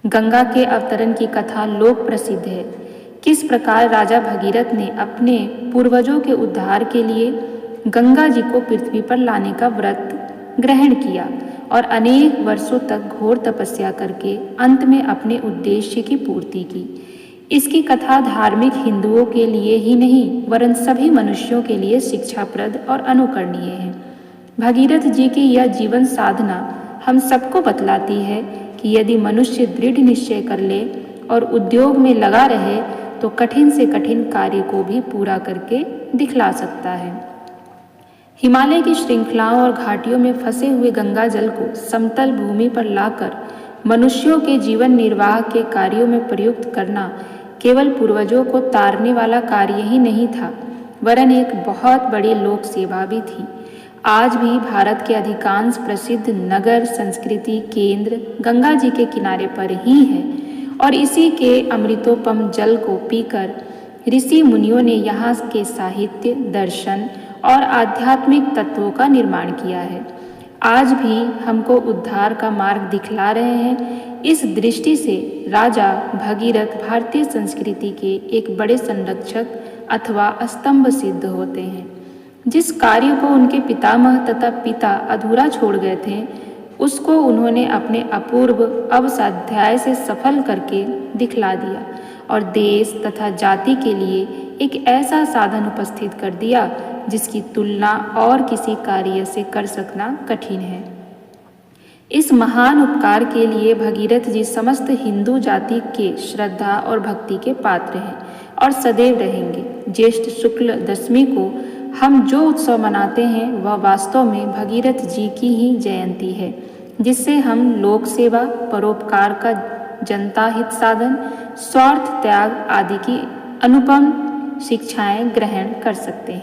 गंगा के अवतरण की कथा लोक प्रसिद्ध है। किस प्रकार राजा भगीरथ ने अपने पूर्वजों के उद्धार के लिए गंगा जी को पृथ्वी पर लाने का व्रत ग्रहण किया और अनेक वर्षों तक घोर तपस्या करके अंत में अपने उद्देश्य की पूर्ति की। इसकी कथा धार्मिक हिंदुओं के लिए ही नहीं वरन सभी मनुष्यों के लिए शिक्षाप्रद और अनुकरणीय है। भगीरथ जी की यह जीवन साधना हम सबको बतलाती है कि यदि मनुष्य दृढ़ निश्चय कर ले और उद्योग में लगा रहे तो कठिन से कठिन कार्य को भी पूरा करके दिखला सकता है। हिमालय की श्रृंखलाओं और घाटियों में फंसे हुए गंगा जल को समतल भूमि पर लाकर मनुष्यों के जीवन निर्वाह के कार्यों में प्रयुक्त करना केवल पूर्वजों को तारने वाला कार्य ही नहीं था वरन एक बहुत बड़ी लोक सेवा भी थी। आज भी भारत के अधिकांश प्रसिद्ध नगर संस्कृति केंद्र गंगा जी के किनारे पर ही है और इसी के अमृतोपम जल को पीकर ऋषि मुनियों ने यहाँ के साहित्य दर्शन और आध्यात्मिक तत्वों का निर्माण किया है। आज भी हमको उद्धार का मार्ग दिखला रहे हैं। इस दृष्टि से राजा भगीरथ भारतीय संस्कृति के एक बड़े संरक्षक अथवा स्तंभ सिद्ध होते हैं। जिस कार्य को उनके पितामह तथा पिता अधूरा छोड़ गए थे उसको उन्होंने अपने अपूर्व अवसाध्याय से सफल करके दिखला दिया और देश तथा जाति के लिए एक ऐसा साधन उपस्थित कर दिया जिसकी तुलना और किसी कार्य से कर सकना कठिन है। इस महान उपकार के लिए भगीरथ जी समस्त हिंदू जाति के श्रद्धा और भक्ति के पात्र हैं और सदैव रहेंगे। ज्येष्ठ शुक्ल दशमी को हम जो उत्सव मनाते हैं वह वास्तव में भगीरथ जी की ही जयंती है जिससे हम लोक सेवा परोपकार का जनता हित साधन स्वार्थ त्याग आदि की अनुपम शिक्षाएं ग्रहण कर सकते हैं।